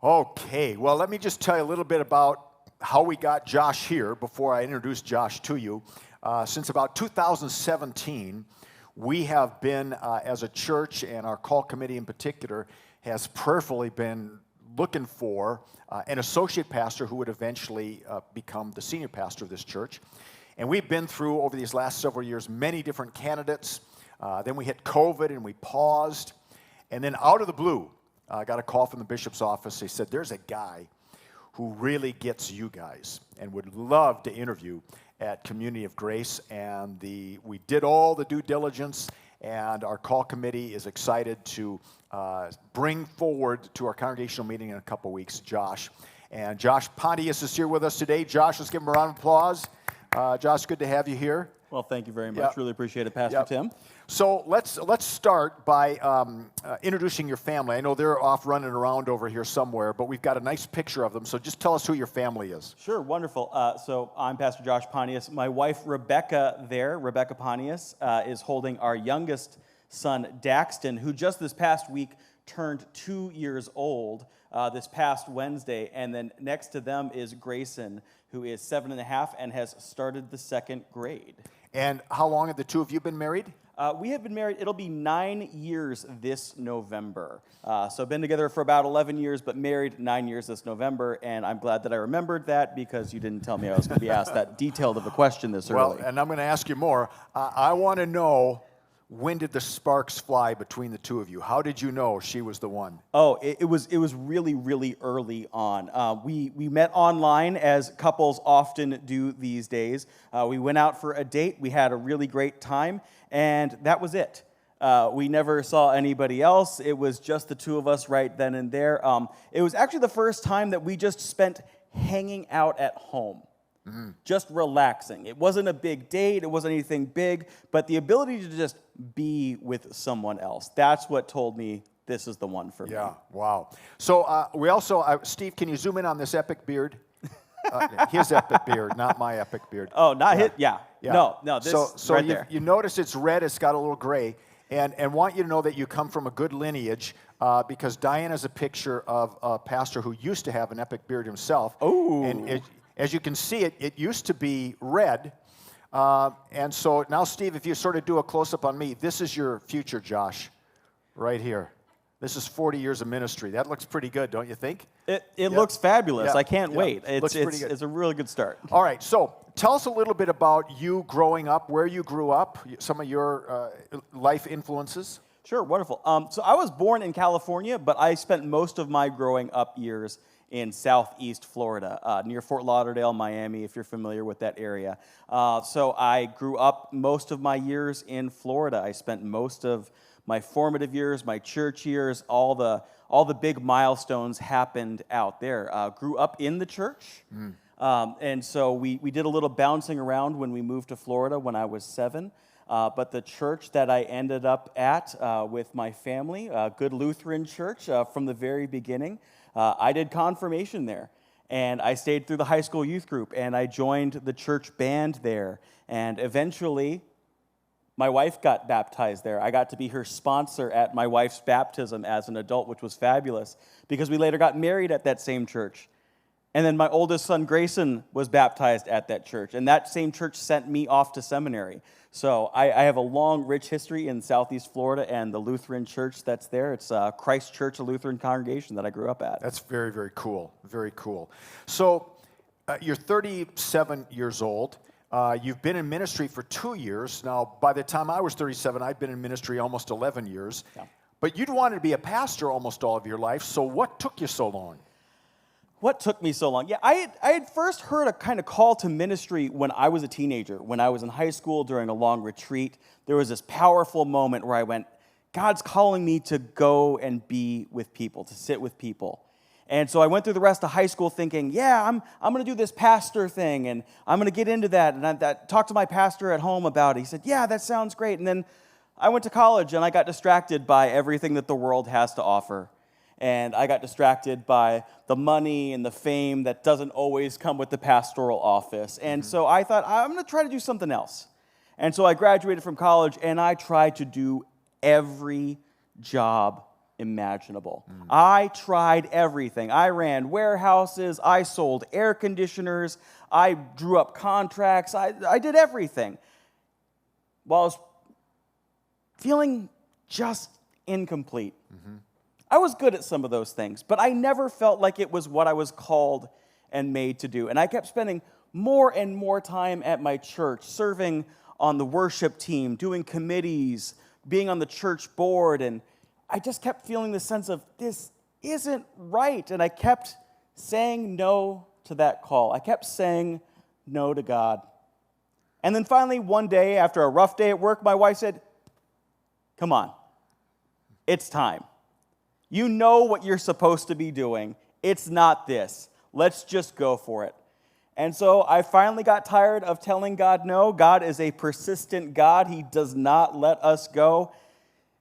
Okay, well, let me just tell you a little bit about how we got Josh here before I introduce Josh to you. Since about 2017, we have been, as a church, and our call committee in particular, has prayerfully been looking for an associate pastor who would eventually become the senior pastor of this church. And we've been through, over these last several years, many different candidates. Then we hit COVID and we paused. And then out of the blue, I got a call from the bishop's office. They said, there's a guy who really gets you guys and would love to interview at Community of Grace. And we did all the due diligence, and our call committee is excited to bring forward to our congregational meeting in a couple weeks, Josh. And Josh Pontious is here with us today. Josh, let's give him a round of applause. Josh, good to have you here. Well, thank you very much. Really appreciate it, Pastor Tim. So let's start by introducing your family. I know they're off running around over here somewhere, but we've got a nice picture of them. So just tell us who your family is. Sure, wonderful. So I'm Pastor Josh Pontious. My wife, Rebecca Pontious, is holding our youngest son, Daxton, who just this past week turned 2 years old this past Wednesday. And then next to them is Grayson, who is 7.5 and has started the second grade. And how long have the two of you been married? We have been married, it'll be 9 years this November. So been together for about 11 years, but married 9 years this November, and I'm glad that I remembered that because you didn't tell me I was going to be asked that detailed of a question this early. Well, and I'm going to ask you more. I want to know, when did the sparks fly between the two of you? How did you know she was the one? Oh, it was really, really early on. We met online, as couples often do these days. We went out for a date. We had a really great time, and that was it. We never saw anybody else. It was just the two of us right then and there. It was actually the first time that we just spent hanging out at home. Just relaxing. It wasn't a big date. It wasn't anything big, but the ability to just be with someone else. That's what told me this is the one for me. Yeah, wow. So we also, Steve, can you zoom in on this epic beard? His epic beard, not my epic beard. Oh, not his? Yeah. No, this so right there. You notice it's red. It's got a little gray. And want you to know that you come from a good lineage because Diana's a picture of a pastor who used to have an epic beard himself. Oh. And as you can see, it used to be red. And so now, Steve, if you sort of do a close-up on me, this is your future, Josh, right here. This is 40 years of ministry. That looks pretty good, don't you think? It looks fabulous. I can't wait. Looks pretty good. It's a really good start. All right, so tell us a little bit about you growing up, where you grew up, some of your life influences. Sure, wonderful. So I was born in California, but I spent most of my growing up years in southeast Florida, near Fort Lauderdale, Miami, if you're familiar with that area. So I grew up most of my years in Florida. I spent most of my formative years, my church years, all the big milestones happened out there. Grew up in the church, and so we did a little bouncing around when we moved to Florida when I was 7. But the church that I ended up at with my family, a good Lutheran church from the very beginning, I did confirmation there, and I stayed through the high school youth group, and I joined the church band there, and eventually my wife got baptized there. I got to be her sponsor at my wife's baptism as an adult, which was fabulous, because we later got married at that same church. And then my oldest son, Grayson, was baptized at that church, and that same church sent me off to seminary. So I have a long, rich history in southeast Florida and the Lutheran church that's there. It's Christ Church, a Lutheran congregation that I grew up at. That's very, very cool. Very cool. So you're 37 years old. You've been in ministry for 2 years. Now, by the time I was 37, I'd been in ministry almost 11 years. Yeah. But you'd wanted to be a pastor almost all of your life, so what took you so long? What took me so long? Yeah, I had first heard a kind of call to ministry when I was a teenager. When I was in high school during a long retreat, there was this powerful moment where I went, God's calling me to go and be with people, to sit with people. And so I went through the rest of high school thinking, yeah, I'm going to do this pastor thing, and I'm going to get into that. And I talked to my pastor at home about it. He said, yeah, that sounds great. And then I went to college, and I got distracted by everything that the world has to offer. And I got distracted by the money and the fame that doesn't always come with the pastoral office. And so I thought, I'm going to try to do something else. And so I graduated from college, and I tried to do every job imaginable. I tried everything. I ran warehouses. I sold air conditioners. I drew up contracts. I did everything. While I was feeling just incomplete. I was good at some of those things, but I never felt like it was what I was called and made to do. And I kept spending more and more time at my church, serving on the worship team, doing committees, being on the church board, and I just kept feeling the sense of, this isn't right. And I kept saying no to that call. I kept saying no to God. And then finally, one day, after a rough day at work, my wife said, come on, it's time. You know what you're supposed to be doing. It's not this. Let's just go for it. And so I finally got tired of telling God no. God is a persistent God. He does not let us go.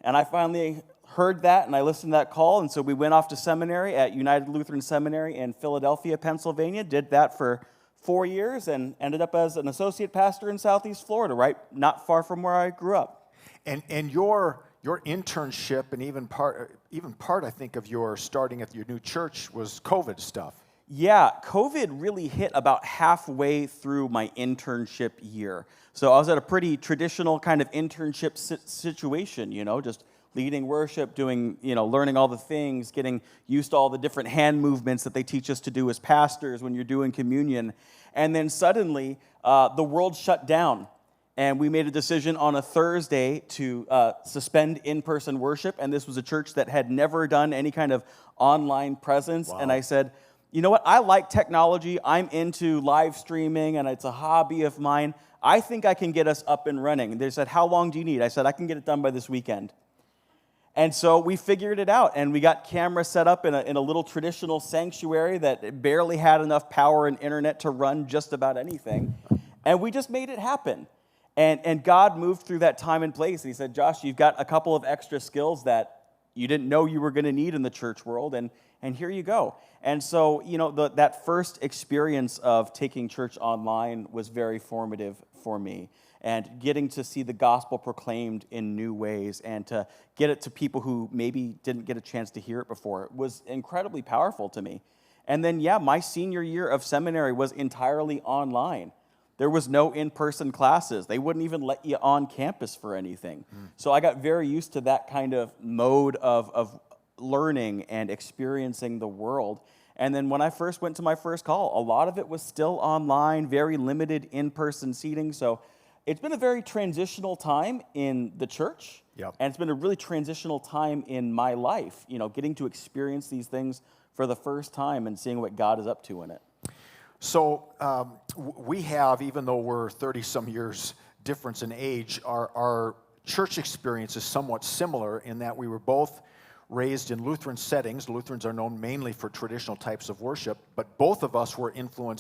And I finally heard that, and I listened to that call, and so we went off to seminary at United Lutheran Seminary in Philadelphia, Pennsylvania, did that for 4 years, and ended up as an associate pastor in Southeast Florida, right not far from where I grew up. And your internship and even part, I think, of your starting at your new church was COVID stuff. Yeah, COVID really hit about halfway through my internship year. So I was at a pretty traditional kind of internship situation, just leading worship, doing, learning all the things, getting used to all the different hand movements that they teach us to do as pastors when you're doing communion. And then suddenly, the world shut down. And we made a decision on a Thursday to suspend in-person worship. And this was a church that had never done any kind of online presence. Wow. And I said, you know what? I like technology. I'm into live streaming, and it's a hobby of mine. I think I can get us up and running. And they said, how long do you need? I said, I can get it done by this weekend. And so we figured it out, and we got cameras set up in a little traditional sanctuary that barely had enough power and internet to run just about anything. And we just made it happen. And God moved through that time and place. And he said, Josh, you've got a couple of extra skills that you didn't know you were going to need in the church world, and here you go. And so, that first experience of taking church online was very formative for me. And getting to see the gospel proclaimed in new ways and to get it to people who maybe didn't get a chance to hear it before was incredibly powerful to me. And then, my senior year of seminary was entirely online. There was no in-person classes. They wouldn't even let you on campus for anything. So I got very used to that kind of mode of learning and experiencing the world. And then when I first went to my first call, a lot of it was still online, very limited in-person seating. So it's been a very transitional time in the church. Yep. And it's been a really transitional time in my life, getting to experience these things for the first time and seeing what God is up to in it. So we have, even though we're 30-some years difference in age, our church experience is somewhat similar in that we were both raised in Lutheran settings. Lutherans are known mainly for traditional types of worship, but both of us were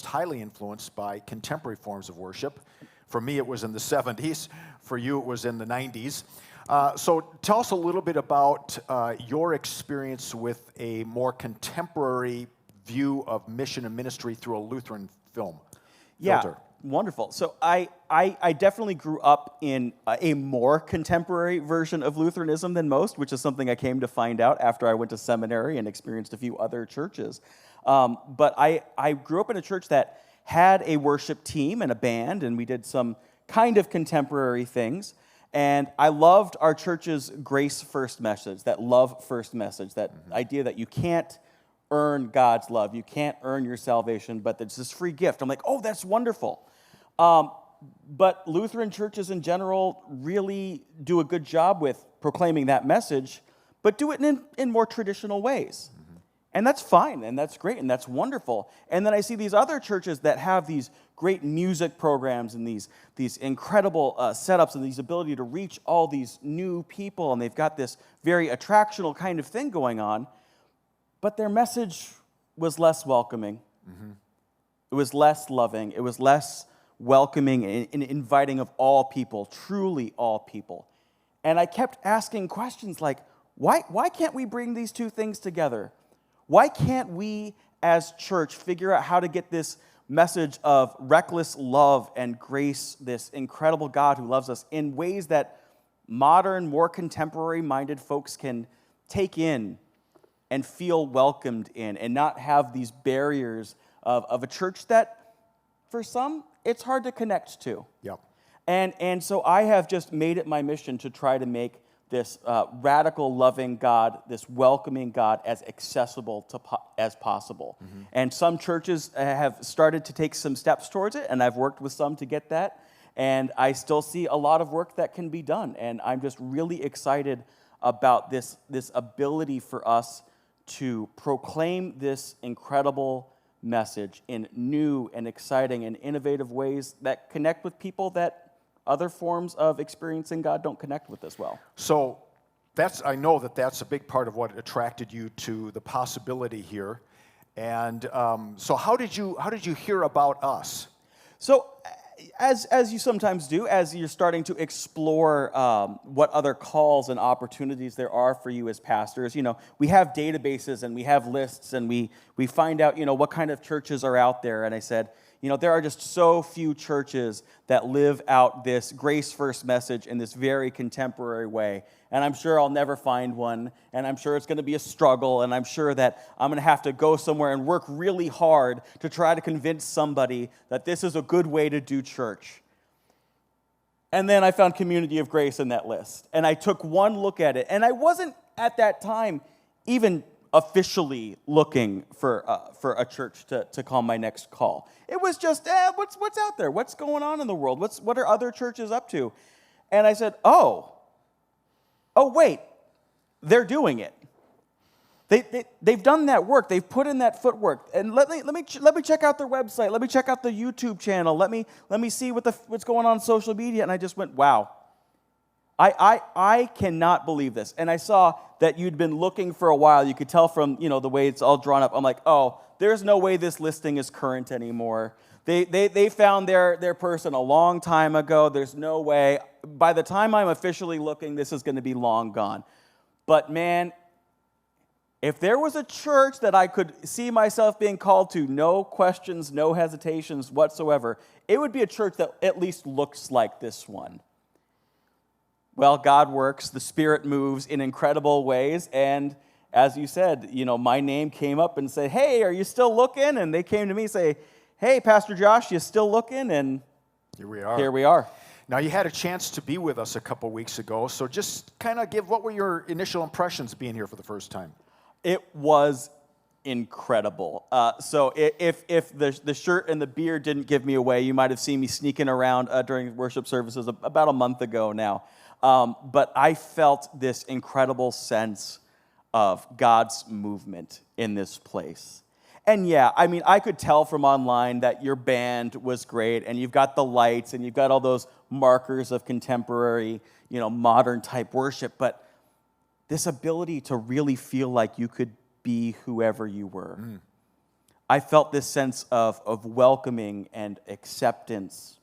highly influenced by contemporary forms of worship. For me, it was in the 70s. For you, it was in the 90s. So tell us a little bit about your experience with a more contemporary view of mission and ministry through a Lutheran filter. Yeah, wonderful. So I definitely grew up in a more contemporary version of Lutheranism than most, which is something I came to find out after I went to seminary and experienced a few other churches. But I grew up in a church that had a worship team and a band, and we did some kind of contemporary things. And I loved our church's grace first message, that love first message, that idea that you can't earn God's love. You can't earn your salvation, but it's this free gift. I'm like, oh, that's wonderful. But Lutheran churches in general really do a good job with proclaiming that message, but do it in more traditional ways. And that's fine, and that's great, and that's wonderful. And then I see these other churches that have these great music programs and these incredible setups and these ability to reach all these new people, and they've got this very attractional kind of thing going on, but their message was less welcoming. It was less loving. It was less welcoming and inviting of all people, truly all people. And I kept asking questions like, why can't we bring these two things together? Why can't we as church figure out how to get this message of reckless love and grace, this incredible God who loves us, in ways that modern, more contemporary-minded folks can take in and feel welcomed in, and not have these barriers of a church that, for some, it's hard to connect to. Yep. And so I have just made it my mission to try to make this radical, loving God, this welcoming God, as accessible as possible. Mm-hmm. And some churches have started to take some steps towards it, and I've worked with some to get that. And I still see a lot of work that can be done. And I'm just really excited about this ability for us to proclaim this incredible message in new and exciting and innovative ways that connect with people that other forms of experiencing God don't connect with as well. So I know that's a big part of what attracted you to the possibility here. And so how did you hear about us? So as you sometimes do, as you're starting to explore what other calls and opportunities there are for you as pastors, we have databases and we have lists, and we find out, what kind of churches are out there. And I said, there are just so few churches that live out this grace first message in this very contemporary way. And I'm sure I'll never find one, and I'm sure it's going to be a struggle, and I'm sure that I'm going to have to go somewhere and work really hard to try to convince somebody that this is a good way to do church. And then I found Community of Grace in that list, and I took one look at it, and I wasn't at that time even officially looking for a church to call my next call. It was just, what's out there? What's going on in the world? What are other churches up to? And I said, oh wait, they're doing it. They've done that work. They've put in that footwork. And let me check out their website. Let me check out the YouTube channel. Let me see what's going on social media. And I just went, wow. I cannot believe this. And I saw that you'd been looking for a while. You could tell from, the way it's all drawn up. I'm like, oh, there's no way this listing is current anymore. They found their person a long time ago. There's no way. By the time I'm officially looking, this is going to be long gone. But man, if there was a church that I could see myself being called to, no questions, no hesitations whatsoever, it would be a church that at least looks like this one. Well, God works, the Spirit moves in incredible ways, and as you said, my name came up and said, hey, are you still looking? And they came to me and say, hey, Pastor Josh, you still looking? And here we are. Here we are. Now, you had a chance to be with us a couple weeks ago, so just kind of what were your initial impressions being here for the first time? It was incredible. So if the shirt and the beard didn't give me away, you might have seen me sneaking around during worship services about a month ago now. But I felt this incredible sense of God's movement in this place. And yeah, I could tell from online that your band was great, and you've got the lights, and you've got all those markers of contemporary, modern type worship, but this ability to really feel like you could be whoever you were. I felt this sense of welcoming and acceptance.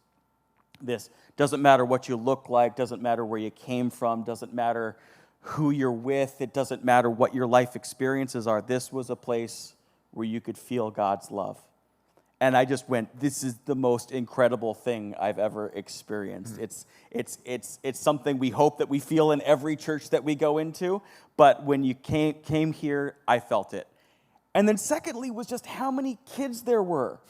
This doesn't matter what you look like, doesn't matter where you came from, doesn't matter who you're with, it doesn't matter what your life experiences are. This was a place where you could feel God's love. And I just went, this is the most incredible thing I've ever experienced. It's something we hope that we feel in every church that we go into, but when you came here, I felt it. And then secondly was just how many kids there were.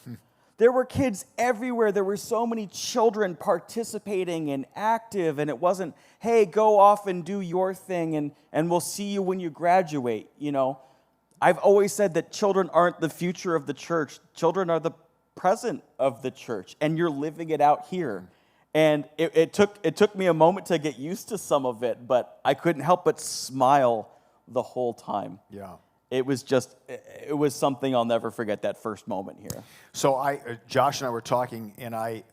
There were kids everywhere. There were so many children participating and active, and it wasn't, hey, go off and do your thing, and we'll see you when you graduate, I've always said that children aren't the future of the church. Children are the present of the church, and you're living it out here. And it took me a moment to get used to some of it, but I couldn't help but smile the whole time. Yeah. It was something I'll never forget, that first moment here. So Josh and I were talking, and I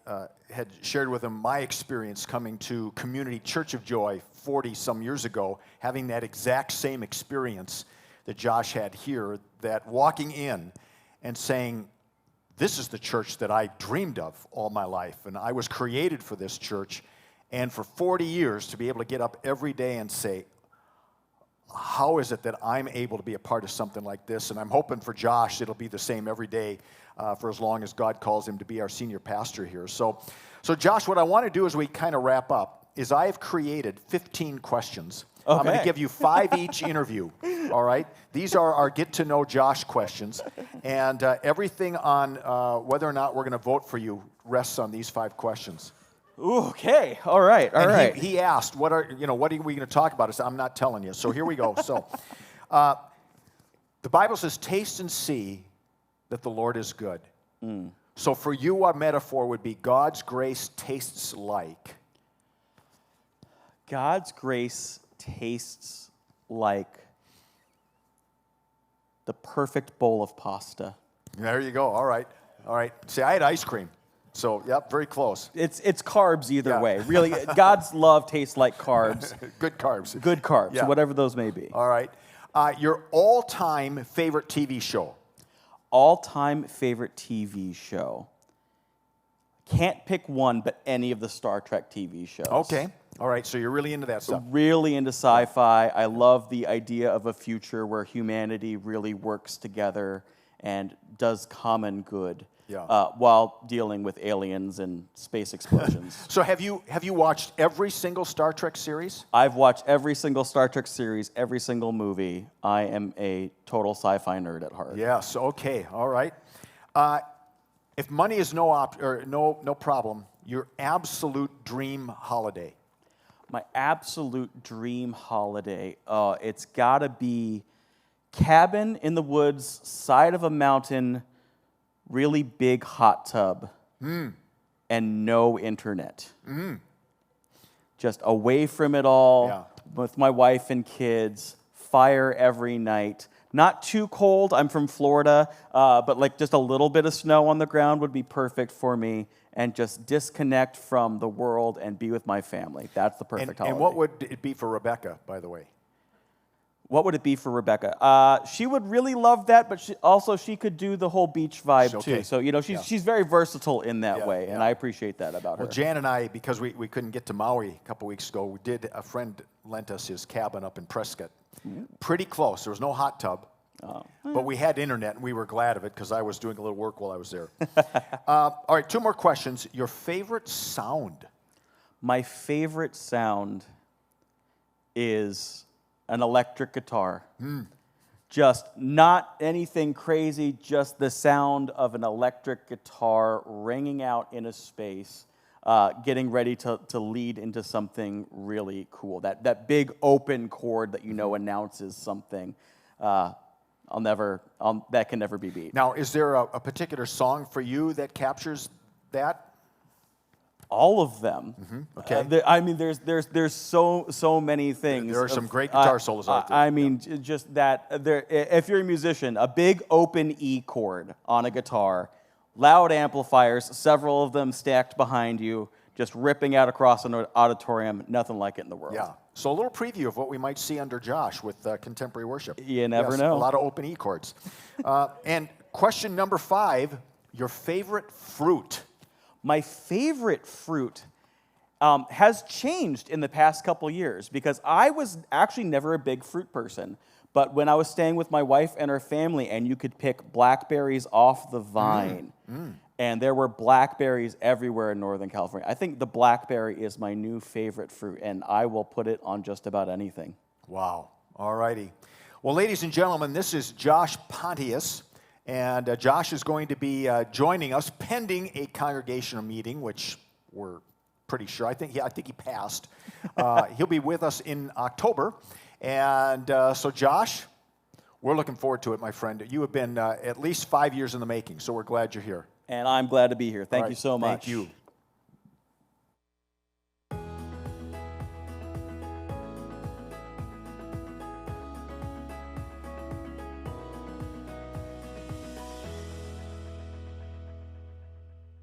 had shared with him my experience coming to Community Church of Joy 40-some years ago, having that exact same experience that Josh had here, that walking in and saying, this is the church that I dreamed of all my life, and I was created for this church, and for 40 years to be able to get up every day and say, how is it that I'm able to be a part of something like this? And I'm hoping for Josh it'll be the same every day for as long as God calls him to be our senior pastor here. So Josh, what I want to do as we kind of wrap up is I've created 15 questions I'm going to Okay. give you 5 each interview, all right? These are our get-to-know Josh questions, and everything on whether or not we're going to vote for you rests on these 5 questions. Ooh, okay. All right. All right. He asked, what are we going to talk about? I said, I'm not telling you. So here we go. So the Bible says, taste and see that the Lord is good. So for you, our metaphor would be God's grace tastes like. God's grace tastes like the perfect bowl of pasta. There you go. All right. All right. See, I had ice cream. So, yep, very close. It's carbs either Yeah. way. Really, God's love tastes like carbs. Good carbs. Good carbs, Yeah. whatever those may be. All right. Your all-time favorite TV show? All-time favorite TV show. Can't pick one, but any of the Star Trek TV shows. Okay. All right. So you're really into that stuff. Really into sci-fi. I love the idea of a future where humanity really works together and does common good. Yeah. While dealing with aliens and space explosions. So have you watched every single Star Trek series? I've watched every single Star Trek series, every single movie. I am a total sci-fi nerd at heart. Yes. Okay. All right. If money is no problem, your absolute dream holiday. My absolute dream holiday, it's got to be cabin in the woods, side of a mountain, really big hot tub, and no internet. Just away from it all, Yeah. with my wife and kids, fire every night. Not too cold, I'm from Florida, but like just a little bit of snow on the ground would be perfect for me, and just disconnect from the world and be with my family. That's the perfect holiday. And what would it be for Rebecca, by the way? What would it be for Rebecca? She would really love that, but she could do the whole beach vibe Okay. too. So she's very versatile in that Yeah, way, and yeah. I appreciate that about her. Well, Jan and I, because we couldn't get to Maui a couple weeks ago, a friend lent us his cabin up in Prescott. Pretty close. There was no hot tub. But we had internet, and we were glad of it because I was doing a little work while I was there. All right, 2 more questions. Your favorite sound? My favorite sound is an electric guitar. Just not anything crazy, just the sound of an electric guitar ringing out in a space, getting ready to lead into something really cool. That big open chord that announces something. That can never be beat. Now, is there a particular song for you that captures that? All of them. Okay. There's so many things. There are some great guitar solos out there. Just that. If you're a musician, a big open E chord on a guitar, loud amplifiers, several of them stacked behind you, just ripping out across an auditorium. Nothing like it in the world. Yeah. So a little preview of what we might see under Josh with contemporary worship. You never know. A lot of open E chords. And question number 5, your favorite fruit? My favorite fruit has changed in the past couple years because I was actually never a big fruit person. But when I was staying with my wife and her family, and you could pick blackberries off the vine, and there were blackberries everywhere in Northern California. I think the blackberry is my new favorite fruit, and I will put it on just about anything. Wow. All righty. Well, ladies and gentlemen, this is Josh Pontious. And Josh is going to be joining us pending a congregational meeting, which we're pretty sure. I think he passed. He'll be with us in October. And so, Josh, we're looking forward to it, my friend. You have been at least 5 years in the making, so we're glad you're here. And I'm glad to be here. Thank you so much. Thank you.